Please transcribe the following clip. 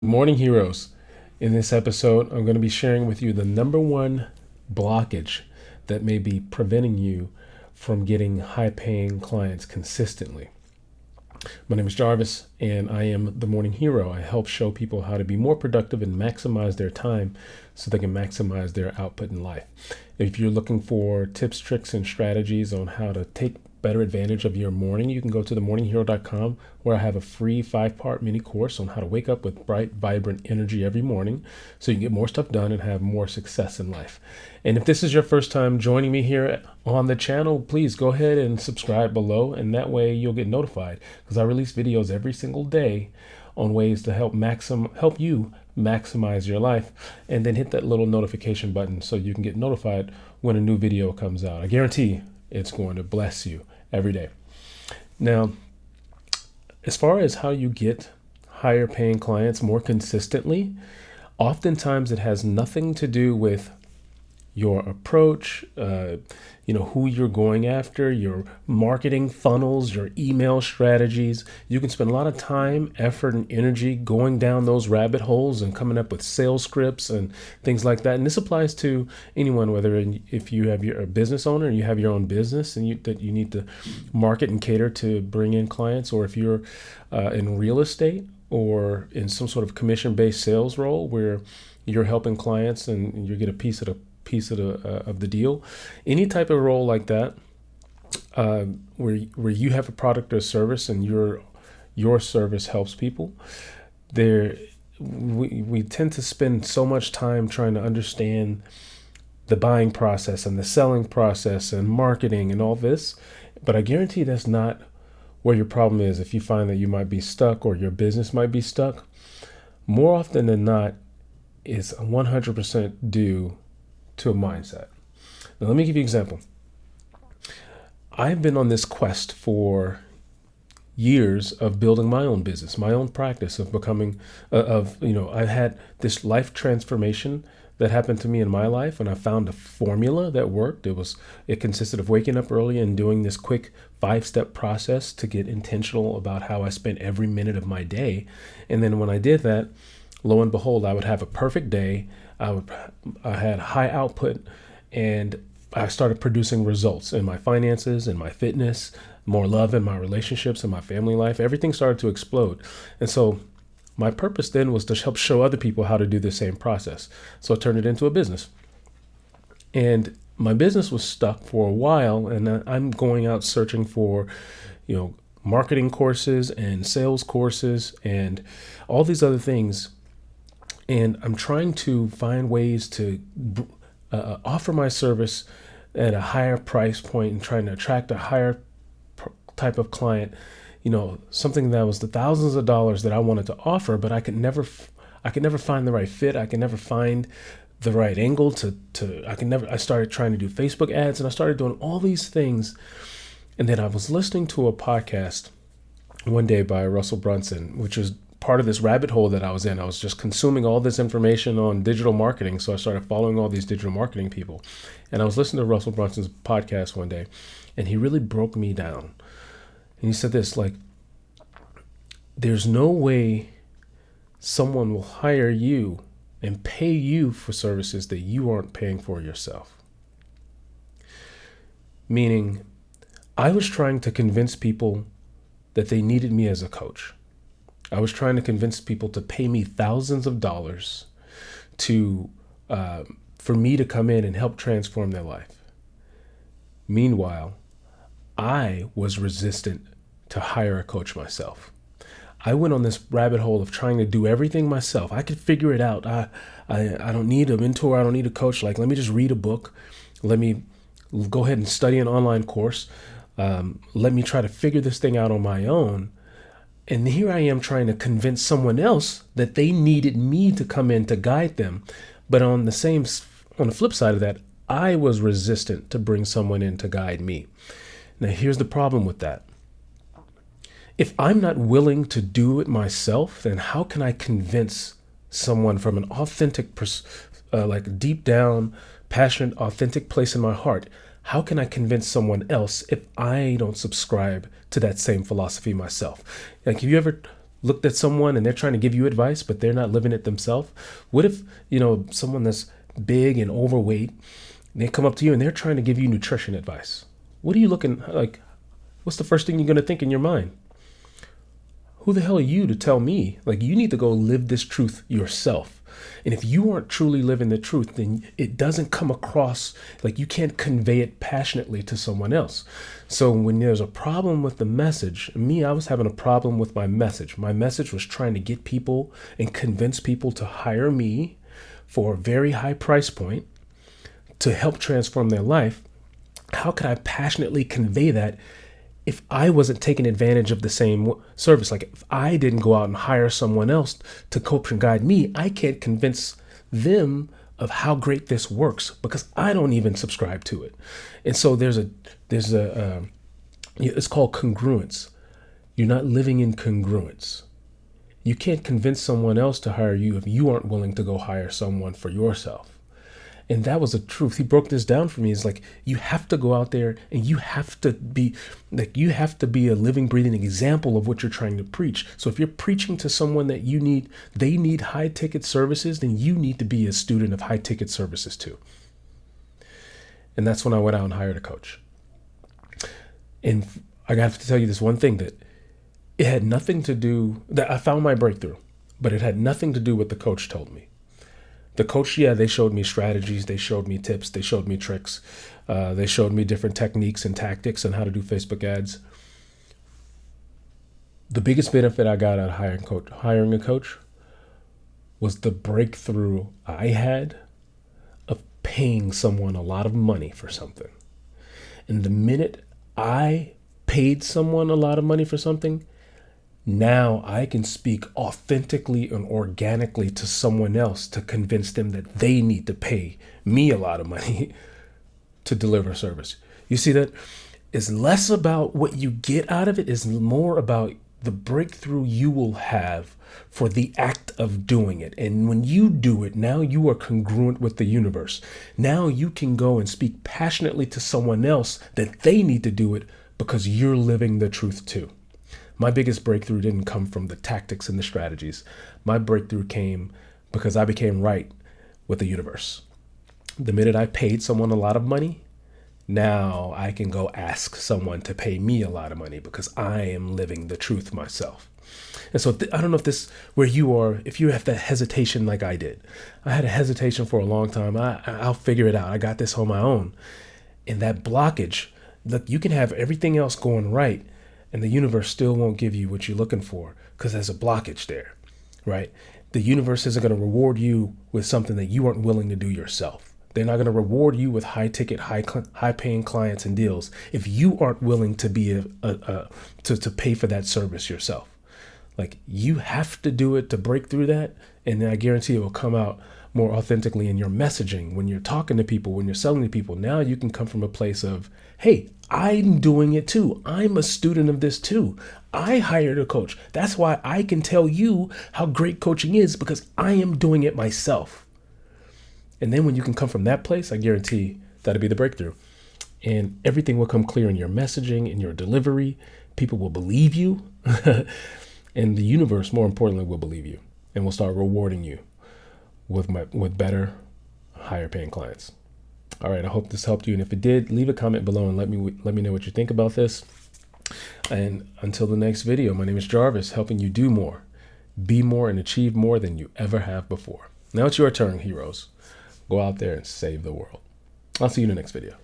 Morning heroes. In this episode, I'm going to be sharing with you the number one blockage that may be preventing you from getting high paying clients consistently. My name is Jarvis, and I am the morning hero. I help show people how to be more productive and maximize their time so they can maximize their output in life. If you're looking for tips, tricks, and strategies on how to take better advantage of your morning, you can go to themorninghero.com, where I have a free 5-part mini course on how to wake up with bright, vibrant energy every morning so you can get more stuff done and have more success in life. And if this is your first time joining me here on the channel, please go ahead and subscribe below, and that way you'll get notified because I release videos every single day on ways to help you maximize your life, and then hit that little notification button so you can get notified when a new video comes out. I guarantee it's going to bless you every day. Now, as far as how you get higher paying clients more consistently, oftentimes it has nothing to do with your approach, who you're going after, your marketing funnels, your email strategies. You can spend a lot of time, effort, and energy going down those rabbit holes and coming up with sales scripts and things like that. And this applies to anyone, if you're a business owner and you have your own business and that you need to market and cater to bring in clients, or if you're in real estate or in some sort of commission-based sales role where you're helping clients and you get a piece of the deal. Any type of role like that, where you have a product or service and your service helps people, we tend to spend so much time trying to understand the buying process and the selling process and marketing and all this, but I guarantee that's not where your problem is. If you find that you might be stuck or your business might be stuck, more often than not, it's 100% due to a mindset. Now, let me give you an example. I've been on this quest for years of building my own business, my own practice of becoming, I've had this life transformation that happened to me in my life, and I found a formula that worked. It consisted of waking up early and doing this quick 5-step process to get intentional about how I spent every minute of my day. And then when I did that, lo and behold, I would have a perfect day. I had high output, and I started producing results in my finances, in my fitness, more love in my relationships, in my family life. Everything started to explode. And so my purpose then was to help show other people how to do the same process. So I turned it into a business. And my business was stuck for a while, and I'm going out searching for, marketing courses and sales courses and all these other things. And I'm trying to find ways to offer my service at a higher price point and trying to attract a higher type of client, something that was the thousands of dollars that I wanted to offer, but I could never find the right fit. I could never find the right angle I started trying to do Facebook ads, and I started doing all these things. And then I was listening to a podcast one day by Russell Brunson, which is part of this rabbit hole that I was in. I was just consuming all this information on digital marketing. So I started following all these digital marketing people. And I was listening to Russell Brunson's podcast one day, and he really broke me down. And he said this, there's no way someone will hire you and pay you for services that you aren't paying for yourself. Meaning, I was trying to convince people that they needed me as a coach. I was trying to convince people to pay me thousands of dollars for me to come in and help transform their life. Meanwhile, I was resistant to hire a coach myself. I went on this rabbit hole of trying to do everything myself. I could figure it out. I don't need a mentor. I don't need a coach. Let me just read a book. Let me go ahead and study an online course. Let me try to figure this thing out on my own. And here I am trying to convince someone else that they needed me to come in to guide them. But on the flip side of that, I was resistant to bring someone in to guide me. Now, here's the problem with that. If I'm not willing to do it myself, then how can I convince someone from an authentic, deep down, passionate, authentic place in my heart? How can I convince someone else if I don't subscribe to that same philosophy myself? Have you ever looked at someone and they're trying to give you advice, but they're not living it themselves? What if, someone that's big and overweight, they come up to you and they're trying to give you nutrition advice? What are you looking like? What's the first thing you're going to think in your mind? Who the hell are you to tell me? Like, you need to go live this truth yourself. And if you aren't truly living the truth, then it doesn't come across, like, you can't convey it passionately to someone else. So when there's a problem with the message, I was having a problem with my message. My message was trying to get people and convince people to hire me for a very high price point to help transform their life. How could I passionately convey that if I wasn't taking advantage of the same service? Like, if I didn't go out and hire someone else to coach and guide me, I can't convince them of how great this works because I don't even subscribe to it. And so it's called congruence. You're not living in congruence. You can't convince someone else to hire you if you aren't willing to go hire someone for yourself. And that was the truth. He broke this down for me. It's like, you have to go out there and you have to be a living, breathing example of what you're trying to preach. So if you're preaching to someone that they need high ticket services, then you need to be a student of high ticket services too. And that's when I went out and hired a coach. And I got to tell you this one thing, that it had nothing to do, that I found my breakthrough, but it had nothing to do with the coach told me. The coach, they showed me strategies, they showed me tips, they showed me tricks, they showed me different techniques and tactics on how to do Facebook ads. The biggest benefit I got out of hiring a coach was the breakthrough I had of paying someone a lot of money for something. And the minute I paid someone a lot of money for something, now I can speak authentically and organically to someone else to convince them that they need to pay me a lot of money to deliver service. You see, that is less about what you get out of it, is more about the breakthrough you will have for the act of doing it. And when you do it, now you are congruent with the universe. Now you can go and speak passionately to someone else that they need to do it because you're living the truth too. My biggest breakthrough didn't come from the tactics and the strategies. My breakthrough came because I became right with the universe. The minute I paid someone a lot of money, now I can go ask someone to pay me a lot of money because I am living the truth myself. And so I don't know if this, where you are, if you have that hesitation like I did. I had a hesitation for a long time. I'll figure it out. I got this on my own. And that blockage, look, you can have everything else going right, and the universe still won't give you what you're looking for because there's a blockage there, right? The universe isn't going to reward you with something that you aren't willing to do yourself. They're not going to reward you with high ticket, high paying clients and deals if you aren't willing to be to pay for that service yourself. Like, you have to do it to break through that, and I guarantee it will come out more authentically in your messaging when you're talking to people, when you're selling to people. Now you can come from a place of, hey, I'm doing it too. I'm a student of this too. I hired a coach. That's why I can tell you how great coaching is, because I am doing it myself. And then when you can come from that place, I guarantee that'll be the breakthrough. And everything will come clear in your messaging, in your delivery. People will believe you. And the universe, more importantly, will believe you and will start rewarding you with better, higher paying clients. All right, I hope this helped you. And if it did, leave a comment below and let me know what you think about this. And until the next video, my name is Jarvis, helping you do more, be more, and achieve more than you ever have before. Now it's your turn, heroes. Go out there and save the world. I'll see you in the next video.